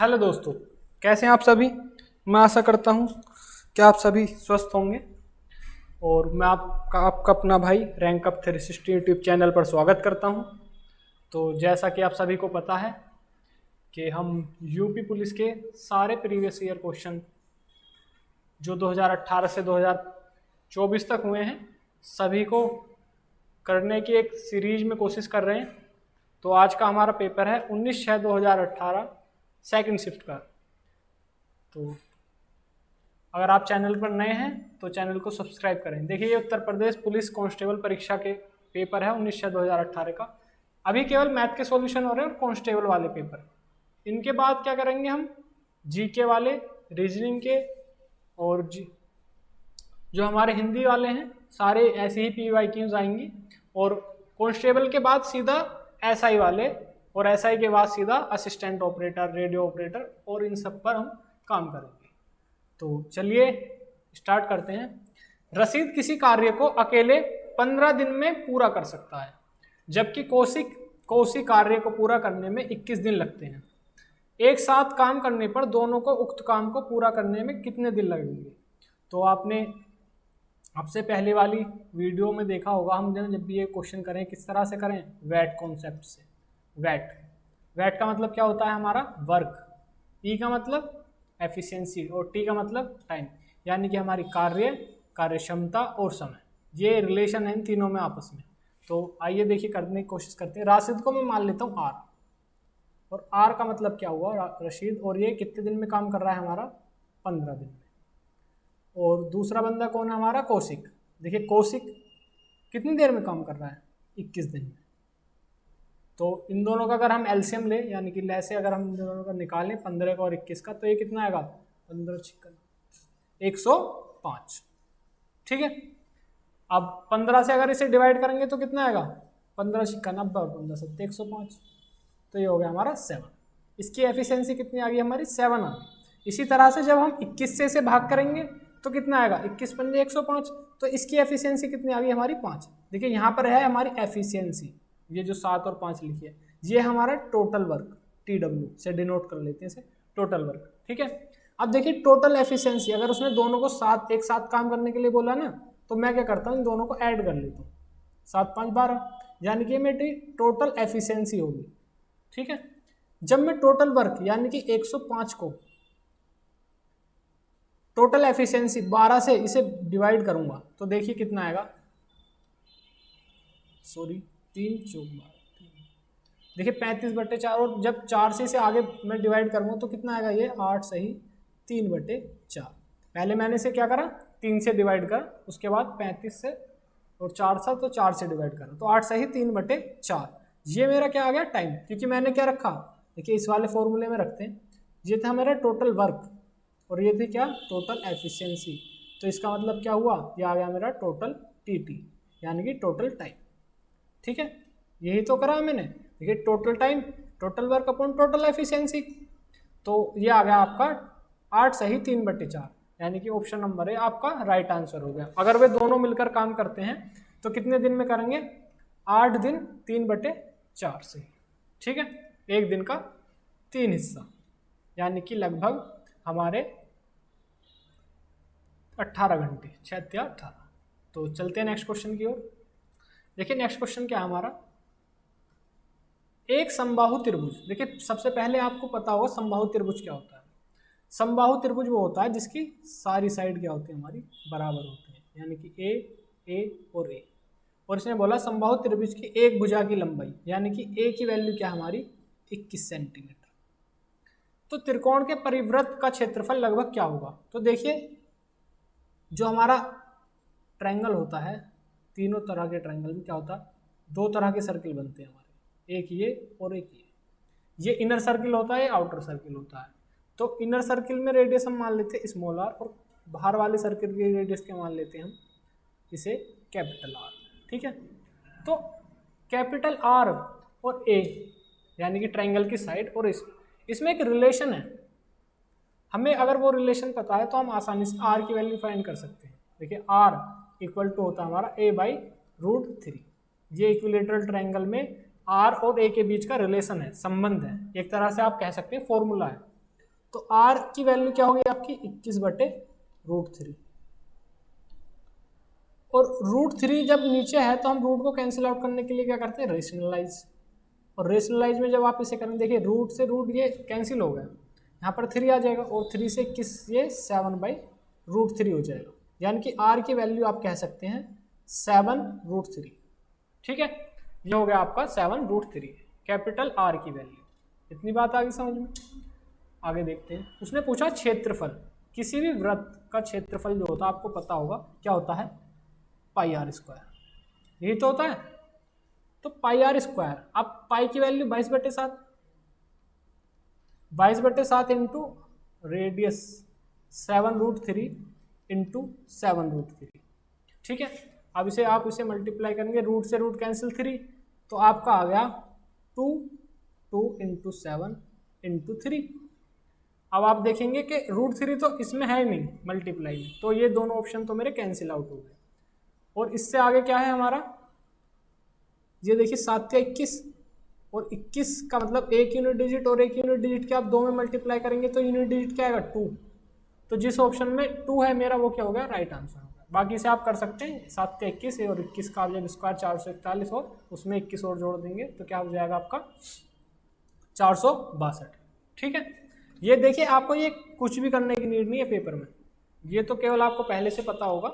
Hello दोस्तों, कैसे हैं आप सभी। मैं आशा करता हूं कि आप सभी स्वस्थ होंगे और मैं आपका अपना भाई रैंक अप 360 यूट्यूब चैनल पर स्वागत करता हूं। तो जैसा कि आप सभी को पता है कि हम यूपी पुलिस के सारे प्रीवियस ईयर क्वेश्चन जो 2018 से 2024 तक हुए हैं सभी को करने की एक सीरीज में कोशिश कर रहे हैं। तो आज का हमारा पेपर है 19/6/2018 सेकंड शिफ्ट का। तो अगर आप चैनल पर नए हैं तो चैनल को सब्सक्राइब करें। देखिए, ये उत्तर प्रदेश पुलिस कांस्टेबल परीक्षा के पेपर है 19/6/2018 का। अभी केवल मैथ के सॉल्यूशन हो रहे हैं और कांस्टेबल वाले पेपर। इनके बाद क्या करेंगे हम, जीके वाले, रीजनिंग के और जो हमारे हिंदी वाले हैं सारे ऐसे ही पीवाईक्यूज आएंगी। और कांस्टेबल के बाद सीधा एसआई वाले और एसआई के बाद सीधा असिस्टेंट ऑपरेटर, रेडियो ऑपरेटर और इन सब पर हम काम करेंगे। तो चलिए स्टार्ट करते हैं। रशीद किसी कार्य को अकेले 15 दिन में पूरा कर सकता है, जबकि कौशिक को उसी कार्य को पूरा करने में 21 दिन लगते हैं। एक साथ काम करने पर दोनों को उक्त काम को पूरा करने में कितने दिन लगेंगे। तो आपने आपसे पहले वाली वीडियो में देखा होगा, हम जब भी ये क्वेश्चन करें किस तरह से करें, वैट कॉन्सेप्ट से। वैट का मतलब क्या होता है हमारा, वर्क, ई का मतलब एफिशिएंसी और टी का मतलब टाइम, यानी कि हमारी कार्य क्षमता और समय, ये रिलेशन है इन तीनों में आपस में। तो आइए देखिए करने की कोशिश करते हैं। राशिद को मैं मान लेता हूँ आर, और आर का मतलब क्या हुआ, रशीद, और ये कितने दिन में काम कर रहा है हमारा, 15 दिन में। और दूसरा बंदा कौन है हमारा, कौशिक। देखिए कौशिक कितनी देर में काम कर रहा है, 21 दिन में। तो इन दोनों का अगर हम एलसीएम ले, यानी कि लैसे अगर हम इन दोनों का निकालें 15 का और 21 का, तो ये कितना आएगा, 15 छिक्का 105। ठीक है, अब 15 से अगर इसे डिवाइड करेंगे तो कितना आएगा, 15 छिक्का 90 और 15 7 105। तो ये हो गया हमारा 7। इसकी एफिशिएंसी कितनी आ गई हमारी, 7 आ गई। इसी तरह से जब हम 21 से इसे भाग करेंगे तो कितना आएगा, 21 पंजे 105। तो इसकी एफिशिएंसी कितनी आ गई हमारी, 5। देखिए यहाँ पर है हमारी एफिशिएंसी, ये जो 7 और 5 लिखी है, ये हमारा टोटल वर्क, TW से डिनोट कर लेते हैं इसे, टोटल वर्क। ठीक है, अब देखिए टोटल एफिशिएंसी, अगर उसने दोनों को एक साथ काम करने के लिए बोला ना, तो मैं क्या करता हूँ, इन दोनों को ऐड कर लेता हूँ, 7 5 12, यानी कि मेरी टोटल एफिशिएंसी होगी। ठीक है, जब मैं टोटल वर्क यानी कि 105 को टोटल एफिशिएंसी 12 से इसे डिवाइड करूंगा तो देखिए कितना आएगा, 3 चौक 12, देखिए 35/4। और जब 4 से इसे आगे मैं डिवाइड करूंगा तो कितना आएगा, ये 8 सही 3/4। पहले मैंने इसे क्या करा, 3 से डिवाइड करा, उसके बाद 35 से और 4 था तो 4 से डिवाइड करा, तो 8 सही 3/4। ये मेरा क्या आ गया, टाइम, क्योंकि मैंने क्या रखा, देखिए इस वाले फॉर्मूले में रखते हैं, ये था मेरा टोटल वर्क और ये थी क्या, टोटल एफिशिएंसी। तो इसका मतलब क्या हुआ, ये आ गया मेरा टोटल TT, यानी कि टोटल टाइम। ठीक है, यही तो करा मैंने। देखिए total time, total work upon total efficiency, तो ये आ गया आपका 8 सही 3/4, यानी कि ऑप्शन नंबर है आपका राइट आंसर हो गया। अगर वे दोनों मिलकर काम करते हैं तो कितने दिन में करेंगे, 8 दिन 3/4 से। ठीक है, एक दिन का 3 हिस्सा, यानी कि लगभग हमारे 18 घंटे, 6 या 18। तो चलते हैं नेक्स्ट क्वेश्चन की ओर। देखिए नेक्स्ट क्वेश्चन क्या है हमारा, एक समबाहु त्रिभुज। देखिए सबसे पहले आपको पता होगा समबाहु त्रिभुज क्या होता है। समबाहु त्रिभुज वो होता है जिसकी सारी साइड क्या होती है हमारी, बराबर होती है, यानी कि ए और ए। और इसने बोला समबाहु त्रिभुज की एक भुजा की लंबाई, यानी कि ए की वैल्यू क्या हमारी, 21 सेंटीमीटर। तो त्रिकोण के परिवृत्त का क्षेत्रफल लगभग क्या होगा। तो देखिए जो हमारा ट्रायंगल होता है, तीनों तरह के ट्रायंगल में क्या होता है, 2 तरह के सर्किल बनते हैं हमारे, एक ये और एक ये इनर सर्किल होता है, आउटर सर्किल होता है। तो इनर सर्किल में रेडियस हम मान लेते हैं स्मॉल r, और बाहर वाले सर्किल की रेडियस क्या मान लेते हैं हम, इसे कैपिटल R। ठीक है, तो कैपिटल R और A यानी कि ट्रायंगल की साइड, और इसमें एक रिलेशन है, हमें अगर वो रिलेशन पता है तो हम आसानी से R की वैल्यू फाइंड कर सकते हैं। देखिए R इक्वल टू होता है हमारा A/√3। ये इक्विलेटरल ट्रायंगल में R और A के बीच का रिलेशन है, संबंध है, एक तरह से आप कह सकते हैं फॉर्मूला है। तो r की वैल्यू क्या होगी आपकी 21/√3। और √3 जब नीचे है तो हम रूट को कैंसिल आउट करने के लिए क्या करते हैं, रेशनलाइज। और रेशनलाइज में जब आप इसे करेंगे, देखिए रूट से रूट ये कैंसिल हो गया, यहाँ पर 3 आ जाएगा और 3 से 21 ये 7/√3 हो जाएगा। यानी कि r की वैल्यू आप कह सकते हैं 7√3। ठीक है, ये हो गया आपका 7√3 कैपिटल R की वैल्यू। इतनी बात आ गई समझ में। आगे देखते हैं, उसने पूछा क्षेत्रफल, किसी भी वृत्त का क्षेत्रफल जो होता है आपको पता होगा क्या होता है, πr²। यही तो होता है, तो πr²। अब पाई की वैल्यू 22/7, 22/7 इंटू रेडियस 7√3 इंटू 7√3। ठीक है, अब इसे आप इसे मल्टीप्लाई करेंगे, रूट से रूट कैंसिल 3, तो आपका आ गया 2 इंटू 7 इंटू 3। अब आप देखेंगे कि √3 तो इसमें है ही नहीं मल्टीप्लाई में, तो ये दोनों ऑप्शन तो मेरे कैंसिल आउट हो गए। और इससे आगे क्या है हमारा, ये देखिए 7 या 21, और 21 का मतलब एक यूनिट डिजिट और एक यूनिट डिजिट के आप दो में मल्टीप्लाई करेंगे तो यूनिट डिजिट क्या आएगा 2। तो जिस ऑप्शन में 2 है मेरा वो क्या हो गया, राइट आंसर हो गया। बाकी से आप कर सकते हैं 7 या 21 और 21 का जब स्क्वायर 441 और उसमें 21 और जोड़ देंगे तो क्या हो जाएगा आपका 462। ठीक है, ये देखिए आपको ये कुछ भी करने की नीड नहीं है पेपर में, ये तो केवल आपको पहले से पता होगा,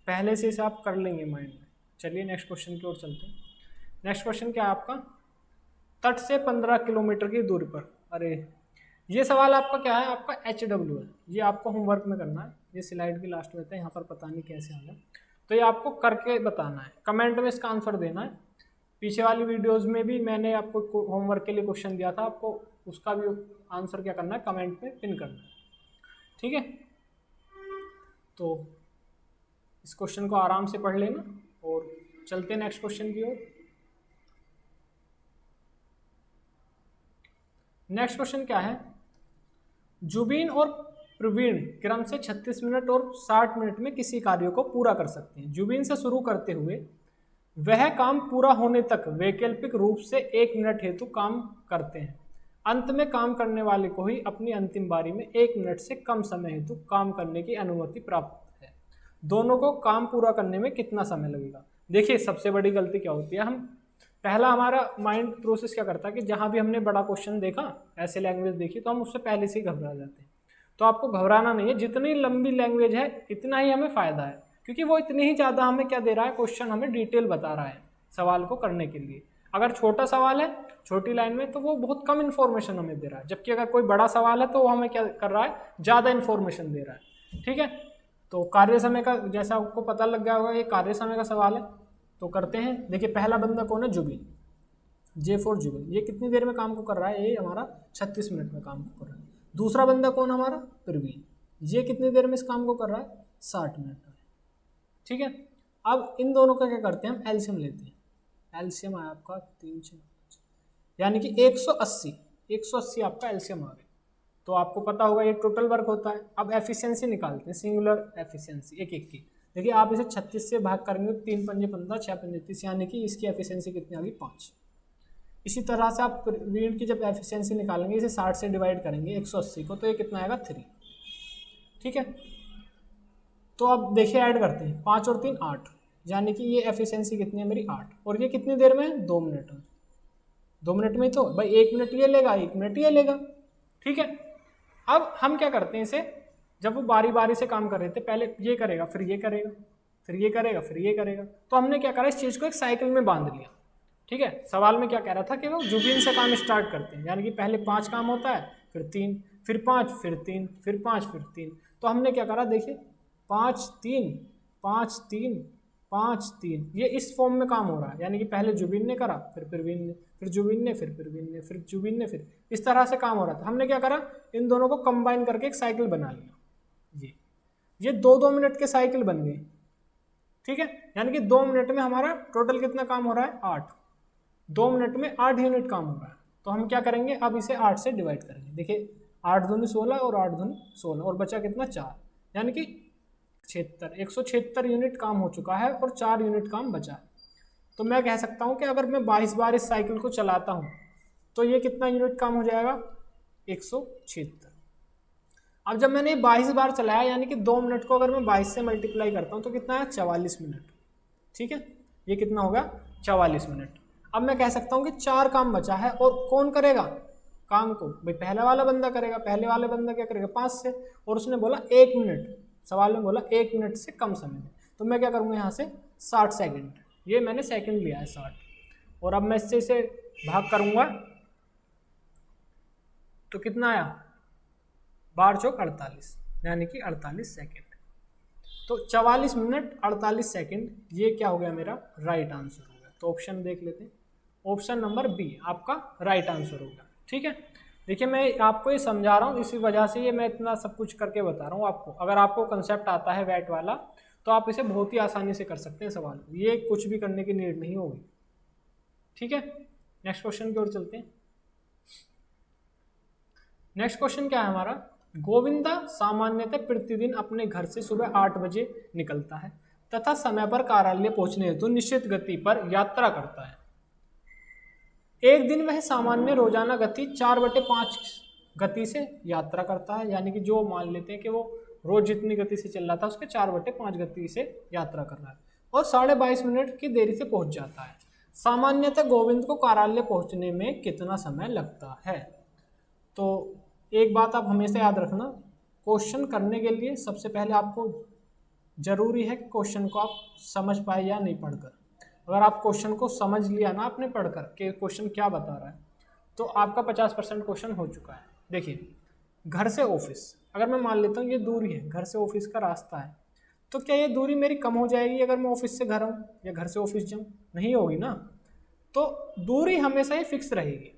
पहले से इसे आप कर लेंगे माइंड में। चलिए नेक्स्ट क्वेश्चन की ओर चलते हैं। नेक्स्ट क्वेश्चन क्या है आपका, तट से 15 किलोमीटर की दूरी पर। अरे ये सवाल आपका क्या है, आपका HW है, ये आपको होमवर्क में करना है। ये स्लाइड की लास्ट में था, यहाँ पर पता नहीं कैसे आ गया, तो ये आपको करके बताना है, कमेंट में इसका आंसर देना है। पीछे वाली वीडियोस में भी मैंने आपको होमवर्क के लिए क्वेश्चन दिया था, आपको उसका भी आंसर क्या करना है, कमेंट में पिन करना है। ठीक है, तो इस क्वेश्चन को आराम से पढ़ लेना और चलते हैं नेक्स्ट क्वेश्चन की ओर। नेक्स्ट क्वेश्चन क्या है, जुबीन और प्रवीण क्रम से 36 मिनट और 60 मिनट में किसी कार्य को पूरा कर सकते हैं। जुबीन से शुरू करते हुए वह काम पूरा होने तक वैकल्पिक रूप से 1 मिनट हेतु काम करते हैं। अंत में काम करने वाले को ही अपनी अंतिम बारी में 1 मिनट से कम समय हेतु काम करने की अनुमति प्राप्त है। दोनों को काम पूरा करने में कितना समय लगेगा। देखिए सबसे बड़ी गलती क्या होती है, हम पहला हमारा माइंड प्रोसेस क्या करता है कि जहाँ भी हमने बड़ा क्वेश्चन देखा, ऐसे लैंग्वेज देखी, तो हम उससे पहले से ही घबरा जाते हैं। तो आपको घबराना नहीं है, जितनी लंबी लैंग्वेज है इतना ही हमें फ़ायदा है, क्योंकि वो इतनी ही ज़्यादा हमें क्या दे रहा है, क्वेश्चन हमें डिटेल बता रहा है सवाल को करने के लिए। अगर छोटा सवाल है छोटी लाइन में तो वो बहुत कम इन्फॉर्मेशन हमें दे रहा है, जबकि अगर कोई बड़ा सवाल है तो वो हमें क्या कर रहा है, ज़्यादा इन्फॉर्मेशन दे रहा है। ठीक है, तो कार्य समय का जैसा आपको पता लग गया होगा, ये कार्य समय का सवाल है, तो करते हैं। देखिए पहला बंदा कौन है, जुबीन, J फॉर जुबीन, ये कितनी देर में काम को कर रहा है, ये हमारा 36 मिनट में काम को कर रहा है। दूसरा बंदा कौन हमारा, प्रवीण, ये कितनी देर में इस काम को कर रहा है, 60 मिनट में। ठीक है, अब इन दोनों का क्या करते हैं, हम एलसीएम लेते हैं। एलसीएम आया आपका 3 यानी कि 180 आपका एलसीएम आ गया। तो आपको पता होगा ये टोटल वर्क होता है। अब एफिशिएंसी निकालते हैं, सिंगुलर एफिशिएंसी एक एक की। देखिए आप इसे 36 से भाग करेंगे, 3 पंजे 15, 6 पंजे 30, यानी कि इसकी एफिशिएंसी कितनी आ गई, 5। इसी तरह से आप प्रवीण की जब एफिशिएंसी निकालेंगे, इसे 60 से डिवाइड करेंगे 180 को, तो ये कितना आएगा, 3। ठीक है, तो अब देखिए ऐड करते हैं, 5 और 3 8, यानी कि ये एफिशिएंसी कितनी है मेरी, 8। और ये कितनी देर में है, 2 मिनट में। 2 मिनट में तो भाई 1 मिनट ये लेगा, 1 मिनट ये लेगा। ठीक है, अब हम क्या करते हैं, इसे जब वो बारी बारी से काम कर रहे थे, पहले ये करेगा, फिर ये करेगा, फिर ये करेगा, फिर ये करेगा, तो हमने क्या करा, इस चीज़ को एक साइकिल में बांध लिया। ठीक है, सवाल में क्या कह रहा था कि वो जुबीन से काम स्टार्ट करते हैं, यानी कि पहले 5 काम होता है, फिर 3, फिर 5, फिर 3, फिर 5, फिर 3। तो हमने क्या करा, देखिए 5 3 5 3 5 3, ये इस फॉर्म में काम हो रहा है, यानी कि पहले जुबीन ने करा, फिर प्रवीण ने, फिर जुबीन ने, फिर प्रवीण ने, फिर जुबीन ने, फिर इस तरह से काम हो रहा था। हमने क्या करा, इन दोनों को कंबाइन करके एक साइकिल बना लिया। ये 2-2 मिनट के साइकिल बन गए। ठीक है, यानी कि 2 मिनट में हमारा टोटल कितना काम हो रहा है, 8। 2 मिनट में 8 यूनिट काम हो रहा है। तो हम क्या करेंगे, अब इसे 8 से डिवाइड करेंगे। देखिए 8 दूनी 16 और 8 दूनी 16, और बचा कितना, 4, यानी कि 176 यूनिट काम हो चुका है और 4 यूनिट काम बचा है। तो मैं कह सकता हूं कि अगर मैं 22 बार इस साइकिल को चलाता हूं तो ये कितना यूनिट काम हो जाएगा, 176। अब जब मैंने 22 बार चलाया, यानी कि 2 मिनट को अगर मैं 22 से मल्टीप्लाई करता हूँ तो कितना है 44 मिनट। ठीक है, ये कितना होगा 44 मिनट। अब मैं कह सकता हूँ कि 4 काम बचा है, और कौन करेगा काम को, भाई पहला वाला बंदा करेगा। पहले वाले बंदा क्या करेगा 5 से, और उसने बोला 1 मिनट, सवाल में बोला 1 मिनट से कम समय में, तो मैं क्या करूँगा यहाँ से 60 सेकेंड, ये मैंने सेकेंड लिया है 60, और अब मैं इससे इसे भाग करूँगा तो कितना आया 12 चौक 48, यानी कि 48 सेकेंड। तो 44 मिनट 48 सेकेंड, ये क्या हो गया मेरा राइट आंसर हो गया। तो ऑप्शन देख लेते हैं, ऑप्शन नंबर बी आपका राइट आंसर होगा। ठीक है, देखिए मैं आपको ये समझा रहा हूँ, इसी वजह से ये मैं इतना सब कुछ करके बता रहा हूँ आपको। अगर आपको कंसेप्ट आता है वैट वाला तो आप इसे बहुत ही आसानी से कर सकते हैं सवाल, ये कुछ भी करने की नीड नहीं होगी। ठीक है, नेक्स्ट क्वेश्चन की ओर चलते हैं। नेक्स्ट क्वेश्चन क्या है हमारा, गोविंदा सामान्यतः प्रतिदिन अपने घर से सुबह 8 बजे निकलता है तथा समय पर कार्यालय पहुंचने हेतु निश्चित गति पर यात्रा करता है। एक दिन वह सामान्य रोजाना गति 4/5 गति से यात्रा करता है, यानी कि जो मान लेते हैं कि वो रोज जितनी गति से चल रहा था उसके 4/5 गति से यात्रा कर रहा है, और 22.5 मिनट की देरी से पहुंच जाता है। सामान्यतः गोविंद को कार्यालय पहुंचने में कितना समय लगता है। तो एक बात आप हमेशा याद रखना, क्वेश्चन करने के लिए सबसे पहले आपको जरूरी है कि क्वेश्चन को आप समझ पाए या नहीं पढ़कर। अगर आप क्वेश्चन को समझ लिया ना आपने पढ़कर कि क्वेश्चन क्या बता रहा है, तो आपका 50% क्वेश्चन हो चुका है। देखिए, घर से ऑफिस अगर मैं मान लेता हूँ ये दूरी है, घर से ऑफिस का रास्ता है, तो क्या ये दूरी मेरी कम हो जाएगी अगर मैं ऑफिस से घर आऊँ या घर से ऑफिस जाऊँ? नहीं होगी ना। तो दूरी हमेशा ही फिक्स रहेगी,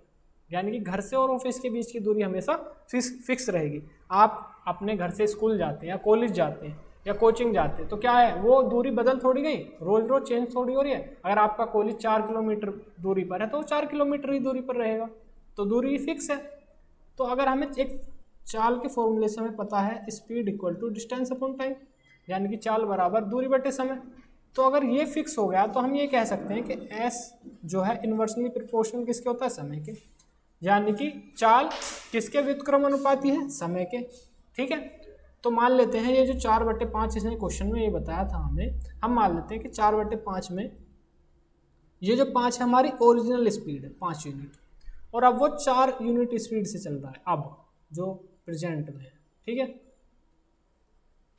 यानी कि घर से और ऑफिस के बीच की दूरी हमेशा फिक्स रहेगी। आप अपने घर से स्कूल जाते हैं या कॉलेज जाते हैं या कोचिंग जाते हैं तो क्या है, वो दूरी बदल थोड़ी गई, रोज रोज चेंज थोड़ी हो रही है। अगर आपका कॉलेज 4 किलोमीटर दूरी पर है तो 4 किलोमीटर ही दूरी पर रहेगा, तो दूरी फिक्स है। तो अगर हमें एक चाल के फॉर्मूले से हमें पता है speed equal to distance upon time, यानी कि चाल बराबर दूरी बटे समय, तो अगर ये फिक्स हो गया तो हम ये कह सकते हैं कि एस जो है इन्वर्सली प्रोपोर्शनल किसके होता है, समय के, यानी कि चाल किसके व्युत्क्रम अनुपाती है, समय के। ठीक है, तो मान लेते हैं ये जो 4/5 इसने क्वेश्चन में ये बताया था हमें, हम मान लेते हैं कि 4/5 में ये जो 5 है हमारी ओरिजिनल स्पीड है 5 यूनिट, और अब वो 4 यूनिट स्पीड से चल रहा है अब जो प्रेजेंट में है। ठीक है,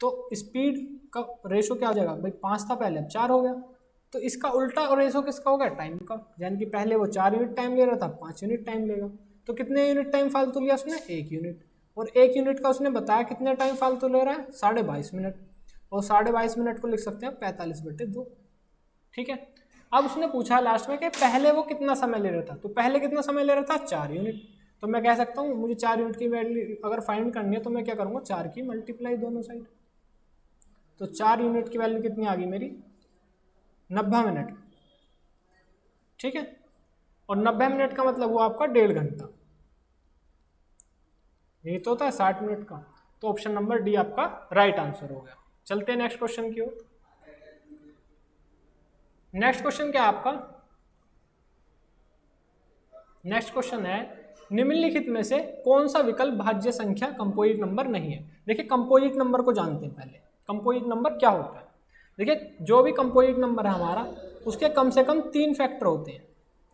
तो स्पीड का रेशो क्या हो जाएगा भाई, 5 था पहले अब 4 हो गया, तो इसका उल्टा रेशो किसका होगा, टाइम का, यानी कि पहले वो 4 यूनिट टाइम ले रहा था 5 यूनिट टाइम लेगा। तो कितने यूनिट टाइम फालतू लिया उसने, 1 यूनिट, और 1 यूनिट का उसने बताया कितने टाइम फालतू ले रहा है 22.5 मिनट, और 22.5 मिनट को लिख सकते हैं 45/2। ठीक है, अब उसने पूछा लास्ट में कि पहले वो कितना समय ले रहा था, तो पहले कितना समय ले रहा था 4 यूनिट, तो मैं कह सकता हूँ मुझे 4 यूनिट की वैल्यू अगर फाइंड करनी है तो मैं क्या करूँगा 4 की मल्टीप्लाई दोनों साइड, तो 4 यूनिट की वैल्यू कितनी आ गई मेरी 90 मिनट। ठीक है, और 90 मिनट का मतलब हुआ आपका 1.5 घंटा, यही तो होता है 60 मिनट का। तो ऑप्शन नंबर डी आपका राइट आंसर हो गया। चलते हैं नेक्स्ट क्वेश्चन की ओर। नेक्स्ट क्वेश्चन क्या है आपका, नेक्स्ट क्वेश्चन है निम्नलिखित में से कौन सा विकल्प भाज्य संख्या कंपोजिट नंबर नहीं है। देखिए कंपोजिट नंबर को जानते हैं पहले, कंपोजिट नंबर क्या होता है। देखिए जो भी कंपोजिट नंबर है हमारा उसके कम से कम 3 फैक्टर होते हैं,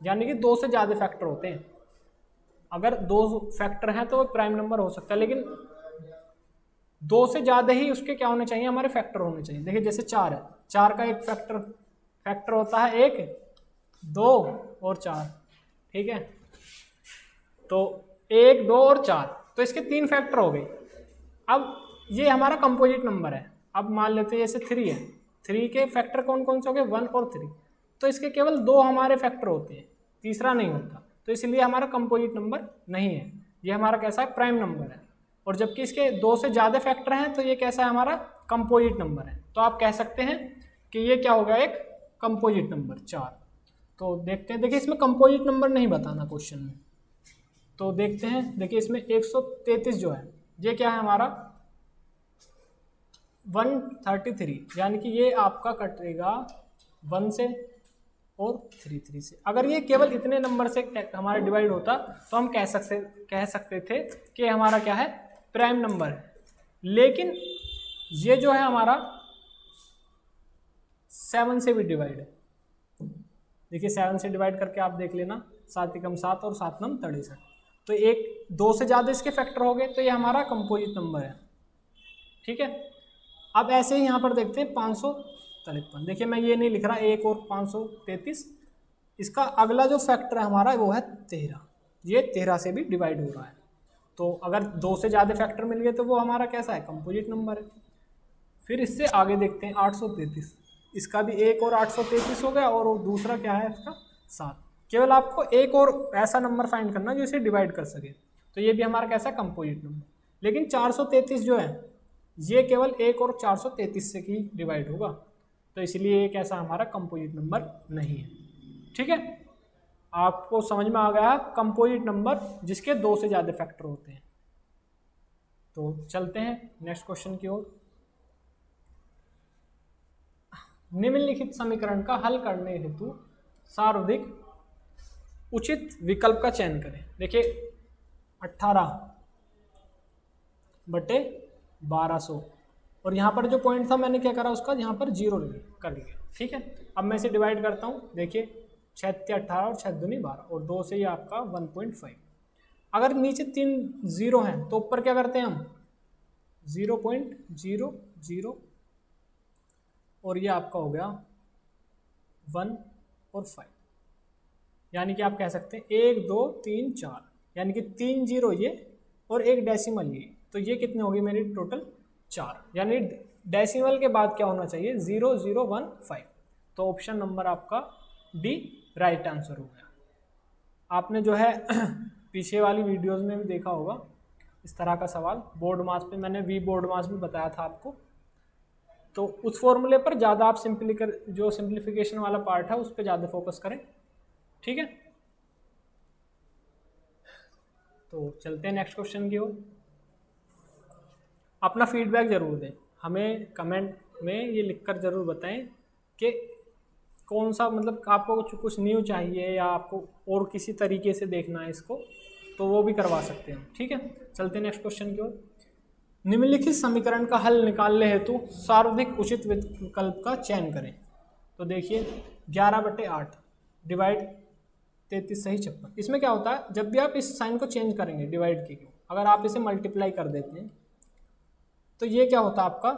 यानी कि 2 से ज़्यादा फैक्टर होते हैं। अगर 2 फैक्टर हैं तो वो प्राइम नंबर हो सकता है, लेकिन 2 से ज़्यादा ही उसके क्या होने चाहिए, हमारे फैक्टर होने चाहिए। देखिए जैसे 4 है, 4 का एक फैक्टर होता है 1, 2 और 4। ठीक है, तो 1, 2 और 4, तो इसके 3 फैक्टर हो गए। अब ये हमारा कंपोजिट नंबर है। अब मान लेते हैं जैसे 3 है, 3 के फैक्टर कौन कौन से हो गए 1 और 3, तो इसके केवल 2 हमारे फैक्टर होते हैं, तीसरा नहीं होता, तो इसलिए हमारा कंपोजिट नंबर नहीं है। ये हमारा कैसा है, प्राइम नंबर है। और जबकि इसके 2 से ज़्यादा फैक्टर हैं तो ये कैसा है, हमारा कंपोजिट नंबर है। तो आप कह सकते हैं कि ये क्या होगा, एक कंपोजिट नंबर 4। तो देखते हैं, देखिए इसमें कंपोजिट नंबर नहीं बताना क्वेश्चन में, तो देखते हैं। देखिए इसमें 133 जो है ये क्या है हमारा 133, यानी कि ये आपका कटेगा 1 से और 3 से। अगर ये केवल इतने नंबर से हमारा डिवाइड होता तो हम कह सकते थे कि हमारा क्या है, प्राइम नंबर है। लेकिन ये जो है हमारा 7 से भी डिवाइड है। देखिए 7 से डिवाइड करके आप देख लेना, 7 एकम 7 और 7 नम 63। तो एक 2 से ज़्यादा इसके फैक्टर हो गए, तो ये हमारा कंपोजिट नंबर है। ठीक है, अब ऐसे ही यहाँ पर देखते हैं 553। देखिए मैं ये नहीं लिख रहा 1 और 533, इसका अगला जो फैक्टर है हमारा वो है 13। ये 13 से भी डिवाइड हो रहा है। तो अगर 2 से ज़्यादा फैक्टर मिल गए तो वो हमारा कैसा है, कंपोजिट नंबर है। फिर इससे आगे देखते हैं 833, इसका भी 1 और 833 हो गया, और दूसरा क्या है इसका 7। केवल आपको एक और ऐसा नंबर फाइंड करना जो इसे डिवाइड कर सके, तो ये भी हमारा कैसा कंपोजिट नंबर। लेकिन 433 जो है ये केवल 1 और 433 से ही डिवाइड होगा, तो इसलिए ये कैसा हमारा कंपोजिट नंबर नहीं है। ठीक है, आपको समझ में आ गया कंपोजिट नंबर जिसके 2 से ज़्यादा फैक्टर होते हैं। तो चलते हैं नेक्स्ट क्वेश्चन की ओर। निम्नलिखित समीकरण का हल करने हेतु सर्वाधिक उचित विकल्प का चयन करें। देखिए 18/1200, और यहाँ पर जो पॉइंट था मैंने क्या करा, उसका यहाँ पर 0 कर लिया। ठीक है, अब मैं इसे डिवाइड करता हूँ। देखिए 6 × 18 और 6 × 2 = 12, और 2 से ये आपका 1.5। अगर नीचे 3 0 हैं तो ऊपर क्या करते हैं हम, 0.00, और ये आपका हो गया 1 और 5। यानी कि आप कह सकते हैं 1 2 3 4, यानी कि 3 0 ये और 1 डेसिमल ये, तो ये कितने होगी मेरी टोटल 4। यानी डेसिमल के बाद क्या होना चाहिए, 0015। तो ऑप्शन नंबर आपका डी राइट आंसर हो गया। आपने जो है पीछे वाली वीडियोस में भी देखा होगा इस तरह का सवाल, बोर्ड मास पे मैंने बोर्ड मास भी बताया था आपको। तो उस फॉर्मूले पर ज़्यादा आप जो सिंप्लीफिकेशन वाला पार्ट है उस पर ज़्यादा फोकस करें। ठीक है, तो चलते हैं नेक्स्ट क्वेश्चन की ओर। अपना फीडबैक ज़रूर दें, हमें कमेंट में ये लिखकर ज़रूर बताएं कि कौन सा, मतलब आपको कुछ न्यू चाहिए या आपको और किसी तरीके से देखना है इसको, तो वो भी करवा सकते हैं। ठीक है, चलते हैं नेक्स्ट क्वेश्चन की ओर। निम्नलिखित समीकरण का हल निकालने हेतु सर्वाधिक उचित विकल्प का चयन करें। तो देखिए 11/8 डिवाइड 33 सही 56। इसमें क्या होता है, जब भी आप इस साइन को चेंज करेंगे डिवाइड के, अगर आप इसे मल्टीप्लाई कर देते हैं तो ये क्या होता है आपका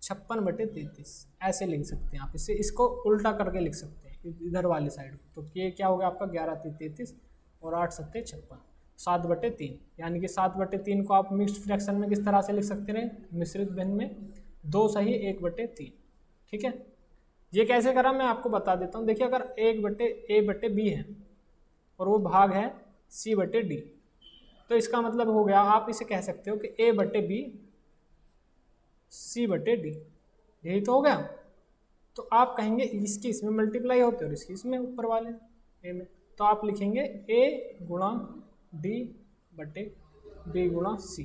56/33 ऐसे लिख सकते हैं आप इसे, इसको उल्टा करके लिख सकते हैं इधर वाले साइड को। तो ये क्या होगा आपका 11 × 33 और 8 × 7 = 56, 7/3। यानी कि 7/3 को आप मिक्स्ड फ्रैक्शन में किस तरह से लिख सकते हैं, मिश्रित भिन्न में 2 सही 1/3। ठीक है, ये कैसे करा मैं आपको बता देता हूँ। देखिए अगर A/B है और वो भाग है C/D, तो इसका मतलब हो गया, आप इसे कह सकते हो कि A/B C/D, यही तो हो गया। तो आप कहेंगे इसकी इसमें मल्टीप्लाई होते और इसकी इसमें ऊपर वाले A में, तो आप लिखेंगे A × D/B × C।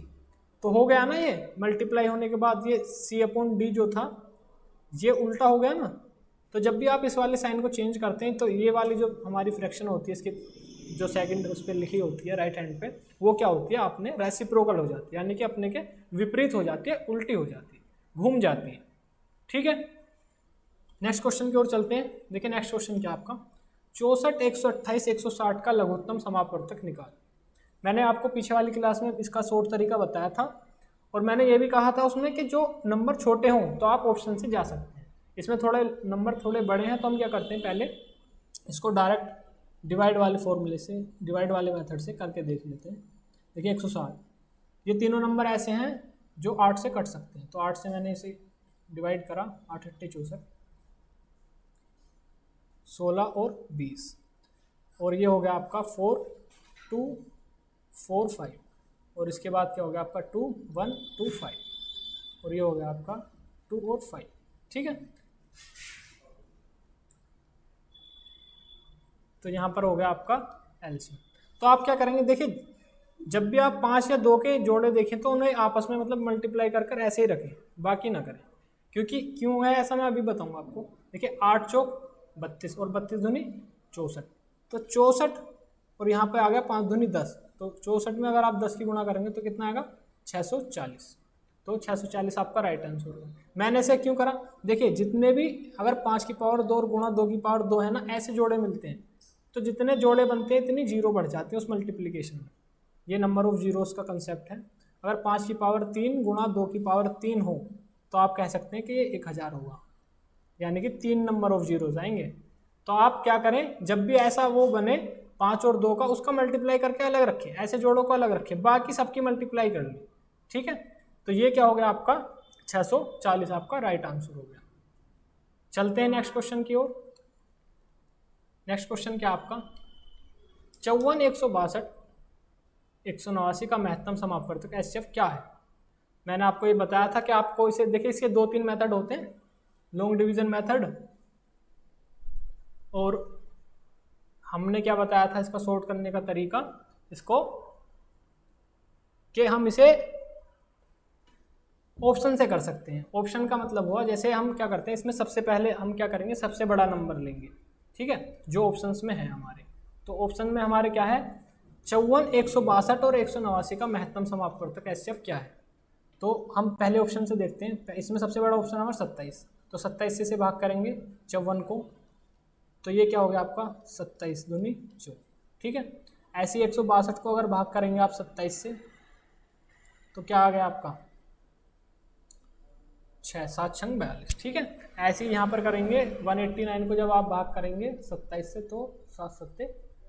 तो हो गया ना, ये मल्टीप्लाई होने के बाद ये C/D जो था ये उल्टा हो गया ना। तो जब भी आप इस वाले साइन को चेंज करते हैं तो ये वाली जो हमारी फ्रैक्शन होती है, इसकी जो सेकंड उस पर लिखी होती है राइट हैंड पे, वो क्या होती है अपने रेसिप्रोकल हो जाती है, यानी कि अपने के विपरीत हो जाती है, उल्टी हो जाती है, घूम जाती है। ठीक है, नेक्स्ट क्वेश्चन की ओर चलते हैं। देखिए नेक्स्ट क्वेश्चन क्या आपका, 64 128 160 का लघुत्तम समापवर्तक निकाल। मैंने आपको पीछे वाली क्लास में इसका शॉर्ट तरीका बताया था, और मैंने ये भी कहा था उसमें कि जो नंबर छोटे हों तो आप ऑप्शन से जा सकते हैं। इसमें थोड़े नंबर थोड़े बड़े हैं तो हम क्या करते हैं, पहले इसको डायरेक्ट डिवाइड वाले फॉर्मूले से, डिवाइड वाले मेथड से करके देख लेते हैं। देखिए 160, ये तीनों नंबर ऐसे हैं जो 8 से कट सकते हैं, तो 8 से मैंने इसे डिवाइड करा, 8 × 8 = 64, 16 और 20, और ये हो गया आपका 4 2 4 5, और इसके बाद क्या हो गया आपका 2 1 2 5, और ये हो गया आपका 2 और 5। ठीक है, तो यहाँ पर हो गया आपका एलसीएम। तो आप क्या करेंगे, देखिए जब भी आप 5 या 2 के जोड़े देखें तो उन्हें आपस में मतलब मल्टीप्लाई कर कर ऐसे ही रखें, बाकी ना करें। क्योंकि क्यों है ऐसा मैं अभी बताऊंगा आपको। देखिए 8 × 32 और 32 दूनी 64, तो 64 और यहाँ पे आ गया 5 दूनी 10, तो 64 में अगर आप 10 की गुणा करेंगे तो कितना आएगा 640, तो 640 आपका राइट आंसर होगा। मैंने ऐसे क्यों करा, देखिए जितने भी अगर 5 की पावर 2 और गुणा 2 की पावर 2 है ना, ऐसे जोड़े मिलते हैं तो जितने जोड़े बनते हैं इतनी जीरो बढ़ जाती है उस मल्टीप्लिकेशन में। ये नंबर ऑफ जीरोस का कंसेप्ट है। अगर 5 की पावर 3 गुणा 2 की पावर 3 हो तो आप कह सकते हैं कि ये 1000 होगा, यानी कि 3 नंबर ऑफ जीरोस आएंगे। तो आप क्या करें, जब भी ऐसा वो बने 5 और 2 का, उसका मल्टीप्लाई करके अलग रखें, ऐसे जोड़ों को अलग रखें, बाकी सबकी मल्टीप्लाई कर लें, ठीक है। तो ये क्या हो गया आपका 640 आपका राइट आंसर हो गया। चलते हैं नेक्स्ट क्वेश्चन की ओर। नेक्स्ट क्वेश्चन क्या आपका 54, 162, 189 का महत्तम समापवर्तक एचसीएफ क्या है। मैंने आपको ये बताया था कि आपको इसे देखिए, इसके 2-3 मेथड होते हैं, लॉन्ग डिवीजन मेथड, और हमने क्या बताया था इसका सॉर्ट करने का तरीका, इसको कि हम इसे ऑप्शन से कर सकते हैं। ऑप्शन का मतलब हुआ जैसे हम क्या करते हैं, इसमें सबसे पहले हम क्या करेंगे, सबसे बड़ा नंबर लेंगे, ठीक है, जो ऑप्शंस में है हमारे। तो ऑप्शन में हमारे क्या है 54, 162 और 189 का महत्तम समापवर्तक एचसीएफ क्या है। तो हम पहले ऑप्शन से देखते हैं। इसमें सबसे बड़ा ऑप्शन हमारा 27, तो 27 से भाग करेंगे 54 को, तो ये क्या हो गया आपका 27 दूनी 4, ठीक है। ऐसे ही 162 को अगर भाग करेंगे आप 27 से तो क्या आ गया आपका 6 7 6 42, ठीक है। ऐसे ही यहाँ पर करेंगे 189 को जब आप भाग करेंगे 27 से तो 7 7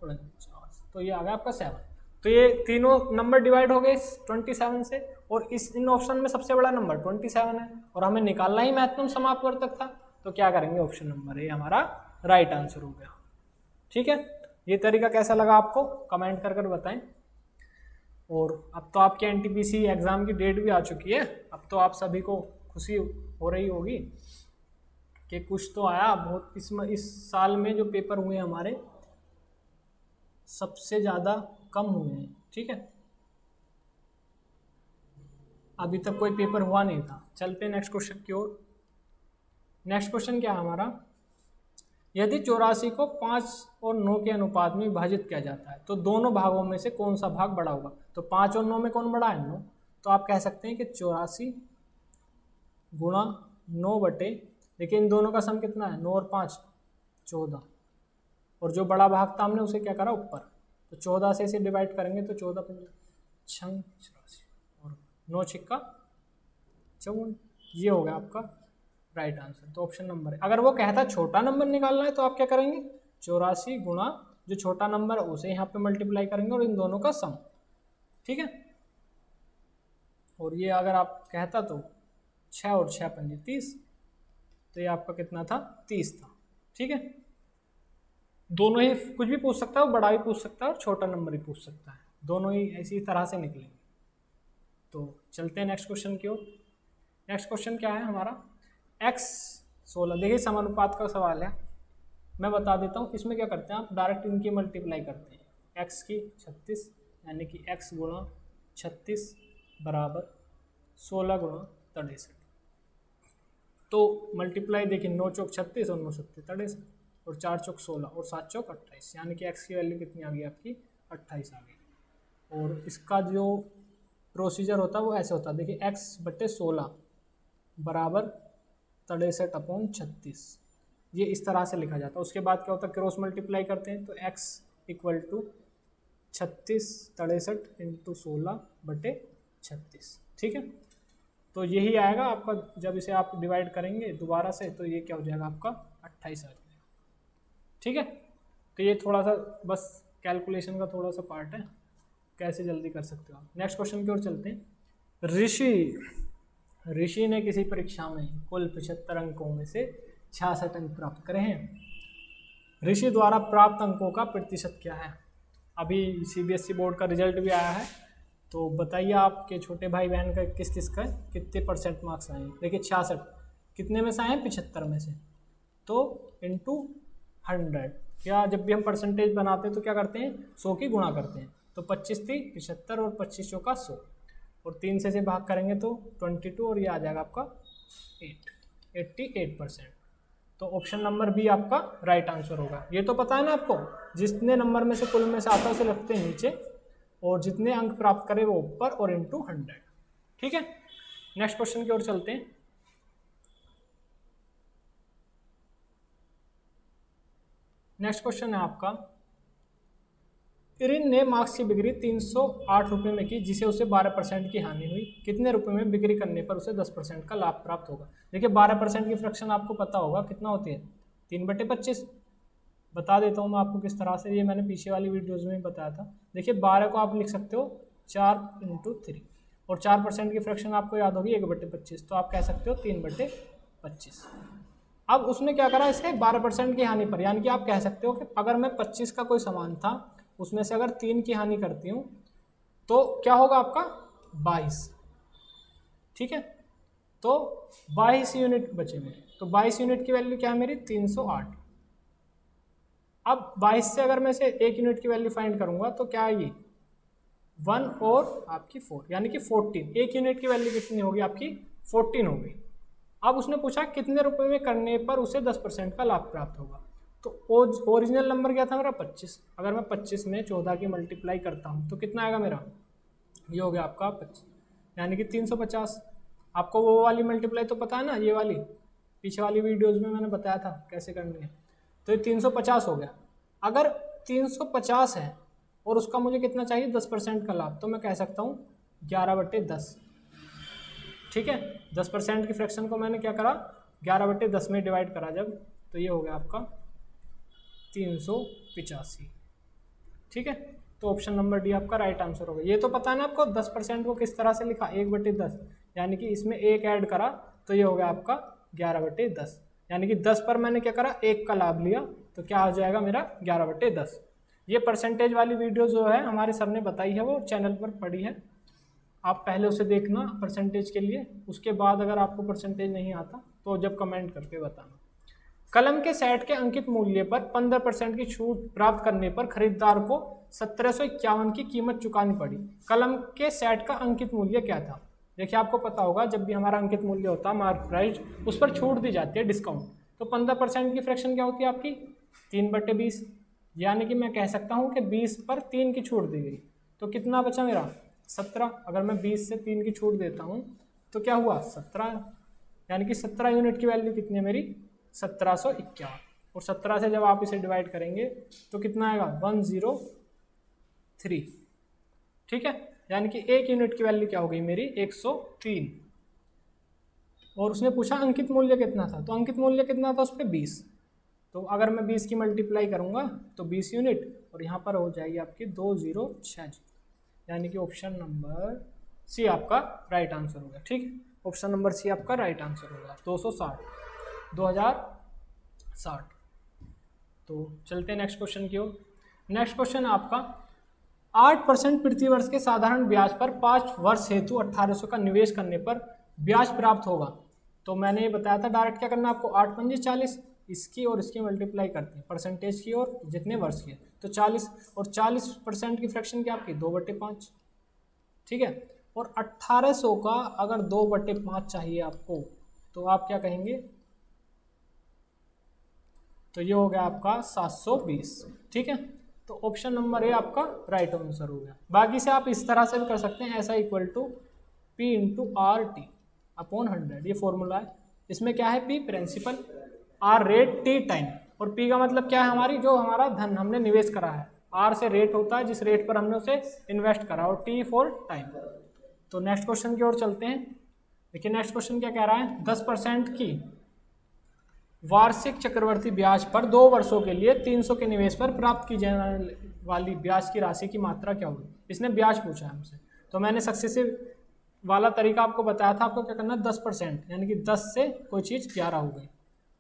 49, तो ये आ गया आपका 7। तो ये तीनों नंबर डिवाइड हो गए 27 से, और इस इन ऑप्शन में सबसे बड़ा नंबर 27 है और हमें निकालना ही महत्तम समापवर्तक था, तो क्या करेंगे ऑप्शन नंबर ए हमारा राइट आंसर हो गया, ठीक है। ये तरीका कैसा लगा आपको कमेंट कर कर बताएं। और अब तो आपके एनटीपीसी एग्जाम की डेट भी आ चुकी है, अब तो आप सभी को खुशी हो रही होगी कि कुछ तो आया बहुत। इस साल में जो पेपर हुए हमारे सबसे ज़्यादा कम हुए हैं, ठीक है, अभी तक कोई पेपर हुआ नहीं था। चलते हैं नेक्स्ट क्वेश्चन की ओर। नेक्स्ट क्वेश्चन क्या है हमारा, यदि 84 को 5 और 9 के अनुपात में विभाजित किया जाता है तो दोनों भागों में से कौन सा भाग बड़ा होगा। तो 5 और 9 में कौन बड़ा है 9, तो आप कह सकते हैं कि 84 गुणा 9 बटे, देखिए इन दोनों का सम कितना है 9 और 5 14, और जो बड़ा भाग था हमने उसे क्या करा ऊपर, तो 14 से इसे डिवाइड करेंगे तो 14 5 84 और 9 6 54, ये हो गया आपका राइट आंसर। तो ऑप्शन नंबर है। अगर वो कहता छोटा नंबर निकालना है तो आप क्या करेंगे 84 गुणा जो छोटा नंबर है उसे यहाँ पे मल्टीप्लाई करेंगे और इन दोनों का सम, ठीक है। और ये अगर आप कहता तो 6 और 6 5 30, तो ये आपका कितना था 30 था, ठीक है। दोनों ही कुछ भी पूछ सकता है, बड़ा भी पूछ सकता है और छोटा नंबर भी पूछ सकता है, दोनों ही ऐसी तरह से निकलेंगे। तो चलते हैं नेक्स्ट क्वेश्चन की ओर। नेक्स्ट क्वेश्चन क्या है हमारा x 16, देखिए समानुपात का सवाल है, मैं बता देता हूँ। इसमें क्या करते हैं आप डायरेक्ट इनकी मल्टीप्लाई करते हैं, x की 36 यानी कि x गुणा 36 बराबर 16 गुणा 63, तो मल्टीप्लाई देखिए 9 चौक 36 और 9 सत्ते 63 और 4 चौक 16 और 7 चौक 28, यानी कि x की वैल्यू कितनी आ गई आपकी 28 आ गई। और इसका जो प्रोसीजर होता है वो ऐसे होता है, देखिए x बटे 16 बराबर 63/36, ये इस तरह से लिखा जाता है। उसके बाद क्या होता है क्रॉस मल्टीप्लाई करते हैं, तो x इक्वल टू 36 63 इंटू 16 बटे 36, ठीक है। तो यही आएगा आपका, जब इसे आप डिवाइड करेंगे दोबारा से तो ये क्या हो जाएगा आपका 28 आ जाएगा, ठीक है। तो ये थोड़ा सा बस कैलकुलेशन का थोड़ा सा पार्ट है, कैसे जल्दी कर सकते हो आप। नेक्स्ट क्वेश्चन की ओर चलते हैं। ऋषि ने किसी परीक्षा में कुल 75 अंकों में से 66 अंक प्राप्त करे हैं। ऋषि द्वारा प्राप्त अंकों का प्रतिशत क्या है। अभी सीबीएसई बोर्ड का रिजल्ट भी आया है, तो बताइए आपके छोटे भाई बहन का किस किस का कितने % मार्क्स आए हैं। देखिए 66 कितने में से आए हैं 75 में से, तो इंटू 100, या जब भी हम परसेंटेज बनाते हैं तो क्या करते हैं 100 की गुणा करते हैं, तो 25 थी 75 और 25 चौका 100 और 3 से भाग करेंगे तो 22 और ये आ जाएगा आपका 88%। तो ऑप्शन नंबर बी आपका राइट आंसर होगा। ये तो पता है ना आपको, जितने नंबर में से कुल में से आता है उसे रखते हैं नीचे और जितने अंक प्राप्त करे वो ऊपर और इंटू 100। ठीक है, नेक्स्ट क्वेश्चन की ओर चलते हैं। नेक्स्ट क्वेश्चन है आपका, इरिन ने मार्क्स की बिक्री 308 रुपये में की जिसे उसे 12% की हानि हुई। कितने रुपए में बिक्री करने पर उसे 10% का लाभ प्राप्त होगा? देखिए 12% की फ्रैक्शन आपको पता होगा कितना होती है, 3/25। बता देता हूँ मैं आपको किस तरह से, ये मैंने पीछे वाली वीडियोज में बताया था। देखिए 12 को आप लिख सकते हो 4×3 और 4% की फ्रैक्शन आपको याद होगी 1/25, तो आप कह सकते हो 3/25। अब उसने क्या करा, इसे 12% की हानि पर, यानी कि आप कह सकते हो कि अगर मैं 25 का कोई सामान था उसमें से अगर 3 की हानि करती हूँ तो क्या होगा आपका 22। ठीक है, तो 22 यूनिट बचे मेरे, तो 22 यूनिट की वैल्यू क्या है मेरी 308। अब 22 से अगर मैं से 1 यूनिट की वैल्यू फाइंड करूंगा तो क्या है ये 1 और आपकी 4, यानी कि 14। 1 यूनिट की वैल्यू कितनी होगी आपकी 14 होगी। अब उसने पूछा कितने रुपए में करने पर उसे 10% का लाभ प्राप्त होगा। तो ओरिजिनल नंबर क्या था मेरा 25, अगर मैं 25 में 14 की मल्टीप्लाई करता हूँ तो कितना आएगा मेरा, ये हो गया आपका 25, यानी कि 350। आपको वो वाली मल्टीप्लाई तो पता है ना, ये वाली पीछे वाली वीडियोज़ में मैंने बताया था कैसे करनी है। तो ये 350 हो गया। अगर 350 है और उसका मुझे कितना चाहिए 10% का लाभ, तो मैं कह सकता हूँ 11/10। ठीक है, 10% की फ्रैक्शन को मैंने क्या करा 11/10 में डिवाइड करा जब, तो ये हो गया आपका 385। ठीक है, तो ऑप्शन नंबर डी आपका राइट आंसर होगा। ये तो पता है ना आपको 10% को किस तरह से लिखा 1/10, यानी कि इसमें 1 ऐड करा तो ये हो गया आपका 11/10, यानी कि 10 पर मैंने क्या करा 1 का लाभ लिया, तो क्या आ जाएगा मेरा 11/10। ये परसेंटेज वाली वीडियो जो है हमारे सर ने बताई है, वो चैनल पर पड़ी है, आप पहले उसे देखना परसेंटेज के लिए। उसके बाद अगर आपको परसेंटेज नहीं आता तो जब कमेंट करके बताना। कलम के सेट के अंकित मूल्य पर 15% की छूट प्राप्त करने पर खरीदार को 1751 की कीमत चुकानी पड़ी। कलम के सेट का अंकित मूल्य क्या था? देखिए आपको पता होगा जब भी हमारा अंकित मूल्य होता है मार्क प्राइस, उस पर छूट दी जाती है डिस्काउंट। तो 15% की फ्रैक्शन क्या होती है आपकी 3/20, यानी कि मैं कह सकता हूँ कि 20 पर 3 की छूट दी गई, तो कितना बचा मेरा 17। अगर मैं 20 से 3 की छूट देता हूँ तो क्या हुआ 17, यानी कि 17 यूनिट की वैल्यू कितनी है मेरी 1751। और 17 से जब आप इसे डिवाइड करेंगे तो कितना आएगा 103। ठीक है, यानी कि 1 यूनिट की वैल्यू क्या हो गई मेरी 103। और उसने पूछा अंकित मूल्य कितना था, तो अंकित मूल्य कितना था उस पर 20। तो अगर मैं 20 की मल्टीप्लाई करूंगा तो 20 यूनिट और यहाँ पर हो जाएगी आपकी 2060, यानी कि ऑप्शन नंबर सी आपका राइट आंसर होगा। ठीक है, ऑप्शन नंबर सी आपका राइट आंसर होगा 2060। तो चलते हैं नेक्स्ट क्वेश्चन की ओर। नेक्स्ट क्वेश्चन है आपका 8% प्रति वर्ष के साधारण ब्याज पर 5 वर्ष हेतु 1800 का निवेश करने पर ब्याज प्राप्त होगा। तो मैंने ये बताया था डायरेक्ट क्या करना आपको 8×5 = 40, इसकी और इसकी मल्टीप्लाई करते हैं परसेंटेज की और जितने वर्ष की है, तो 40 और 40% की फ्रैक्शन क्या आपकी 2/5। ठीक है, और 1800 का अगर 2/5 चाहिए आपको तो आप क्या कहेंगे, तो ये हो गया आपका 720। ठीक है, तो ऑप्शन नंबर ए आपका राइट आंसर हो गया। बाकी से आप इस तरह से भी कर सकते हैं, ऐसा = P/RT/100, ये फॉर्मूला है। इसमें क्या है P principal, R rate, T time, और P का मतलब क्या है हमारी जो हमारा धन हमने निवेश करा है। R से रेट होता है जिस रेट पर हमने उसे इन्वेस्ट करा, और T फॉर टाइम। तो नेक्स्ट क्वेश्चन की ओर चलते हैं। देखिए नेक्स्ट क्वेश्चन क्या कह रहा है, 10% की वार्षिक चक्रवर्ती ब्याज पर 2 वर्षों के लिए 300 के निवेश पर प्राप्त की जाने वाली ब्याज की राशि की मात्रा क्या होगी। इसने ब्याज पूछा है हमसे, तो मैंने सक्सेसिव वाला तरीका आपको बताया था, आपको क्या करना 10%, यानी कि 10 से कोई चीज़ 11 हो गई,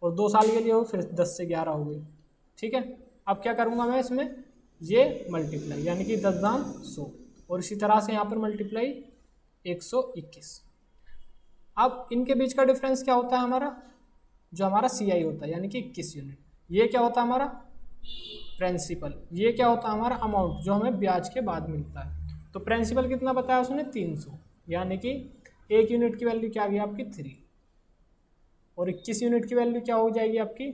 और 2 साल के लिए हो फिर 10 से 11 हो गई। ठीक है, अब क्या करूँगा मैं इसमें ये मल्टीप्लाई, यानी कि 10×100, और इसी तरह से यहाँ पर मल्टीप्लाई 121। अब इनके बीच का डिफरेंस क्या होता है हमारा, जो हमारा CI होता है, यानी कि 21 यूनिट। ये क्या होता है हमारा प्रिंसिपल, ये क्या होता है हमारा अमाउंट जो हमें ब्याज के बाद मिलता है। तो प्रिंसिपल कितना बताया उसने 300, यानी कि 1 यूनिट की वैल्यू क्या आ गई आपकी 3। और 21 यूनिट की वैल्यू क्या हो जाएगी आपकी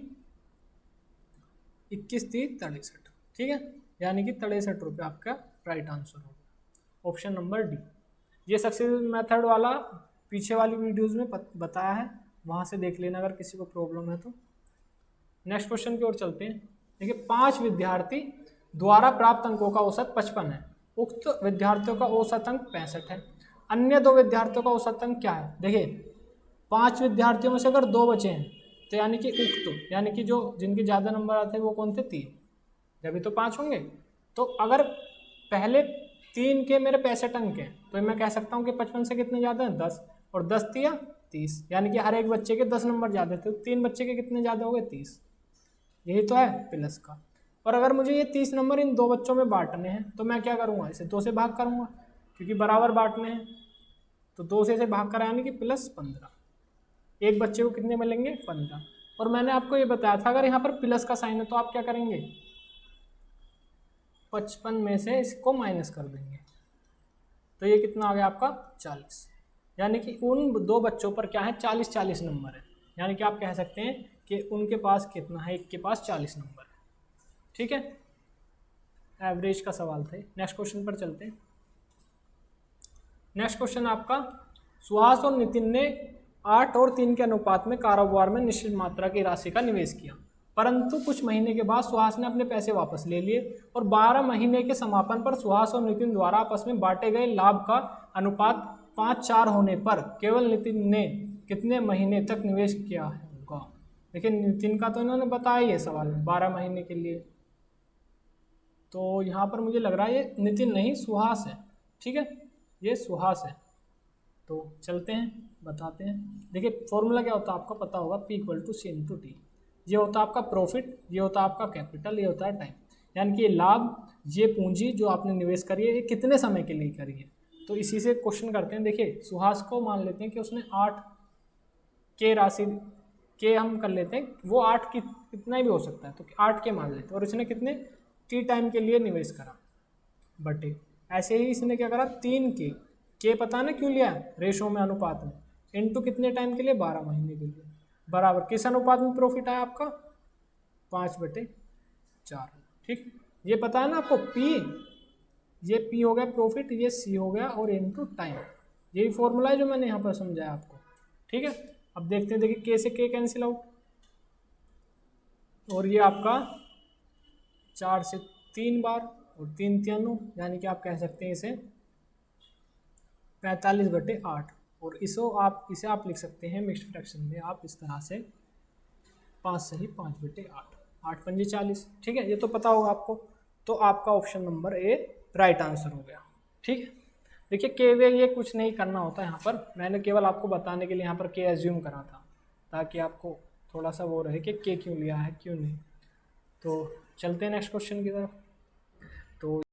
21×3 = 63, ठीक है, यानी कि 63 रुपये आपका राइट आंसर होगा ऑप्शन नंबर डी। ये सक्सेस मेथड वाला पीछे वाली वीडियोस में बताया है, वहाँ से देख लेना अगर किसी को प्रॉब्लम है तो। नेक्स्ट क्वेश्चन की ओर चलते हैं। देखिए 5 विद्यार्थी द्वारा प्राप्त अंकों का औसत 55 है, उक्त विद्यार्थियों का औसत अंक 65 है, अन्य 2 विद्यार्थियों का औसत अंक क्या है। देखिए 5 विद्यार्थियों में से अगर 2 बचे हैं तो यानी कि उक्त यानी कि जो जिनके ज़्यादा नंबर आते हैं वो कौन थे 3, जब भी तो 5 होंगे। तो अगर पहले 3 के मेरे 65 अंक हैं तो मैं कह सकता हूँ कि 55 से कितने ज़्यादा हैं 10, और 10 दिया 30, यानी कि हर एक बच्चे के 10 नंबर ज़्यादा थे, तो 3 बच्चे के कितने ज़्यादा हो गए 30, यही तो है प्लस का। और अगर मुझे ये 30 नंबर इन 2 बच्चों में बांटने हैं तो मैं क्या करूँगा, इसे 2 से भाग करूँगा क्योंकि बराबर बांटने हैं, तो 2 से इसे भाग करा यानी कि +15, एक बच्चे को कितने मिलेंगे 15। और मैंने आपको ये बताया था अगर यहाँ पर प्लस का साइन है तो आप क्या करेंगे 55 में से इसको माइनस कर देंगे, तो ये कितना आ गया आपका 40, यानी कि उन 2 बच्चों पर क्या है 40-40 नंबर है, यानी कि आप कह सकते हैं कि उनके पास कितना है, एक के पास 40 नंबर है, ठीक है। एवरेज का सवाल था। नेक्स्ट क्वेश्चन पर चलते हैं। नेक्स्ट क्वेश्चन आपका, सुहास और नितिन ने 8 और 3 के अनुपात में कारोबार में निश्चित मात्रा की राशि का निवेश किया, परंतु कुछ महीने के बाद सुहास ने अपने पैसे वापस ले लिए और 12 महीने के समापन पर सुहास और नितिन द्वारा आपस में बांटे गए लाभ का अनुपात 5:4 होने पर केवल नितिन ने कितने महीने तक निवेश किया होगा। देखिए नितिन का तो इन्होंने बताया ही है सवाल में 12 महीने के लिए, तो यहाँ पर मुझे लग रहा है ये नितिन नहीं सुहास है, ठीक है, ये सुहास है। तो चलते हैं बताते हैं। देखिए फॉर्मूला क्या होता है आपका पता होगा, P = C/T। ये होता है आपका प्रॉफिट, ये होता है आपका कैपिटल, ये होता है टाइम, यानी कि ये लाभ, ये पूंजी जो आपने निवेश करी है ये कितने समय के लिए करी है। तो इसी से क्वेश्चन करते हैं। देखिए सुहास को मान लेते हैं कि उसने 8 के राशि के हम कर लेते हैं, वो 8 की कितना भी हो सकता है, तो 8 के मान लेते हैं, और इसने कितने T टाइम के लिए निवेश करा बटे, ऐसे ही इसने क्या करा 3 के पता है ना क्यों लिया रेशो में अनुपात में, इनटू कितने टाइम के लिए 12 महीने के लिए, बराबर किस अनुपात में प्रॉफिट आया आपका 5/4, ठीक। ये पता है ना आपको P, ये P हो गया प्रॉफिट, ये C हो गया, और इनटू टाइम, यही फॉर्मूला है जो मैंने यहाँ पर समझाया आपको, ठीक है। अब देखते हैं, देखिए K से K कैंसिल आउट, और ये आपका 4 से 3 बार, और 3 3 यानी कि आप कह सकते हैं इसे 45/8, और इसे आप लिख सकते हैं मिक्स्ड फ्रैक्शन में आप इस तरह से 5 सही 5/8, 8 पंजे 40, ठीक है, ये तो पता होगा आपको। तो आपका option number A right answer हो गया, ठीक है। देखिए के वे ये कुछ नहीं करना होता यहाँ पर, मैंने केवल आपको बताने के लिए यहाँ पर के एज्यूम करा था ताकि आपको थोड़ा सा वो रहे कि के क्यों लिया है क्यों नहीं। तो चलते हैं नेक्स्ट क्वेश्चन की तरफ। तो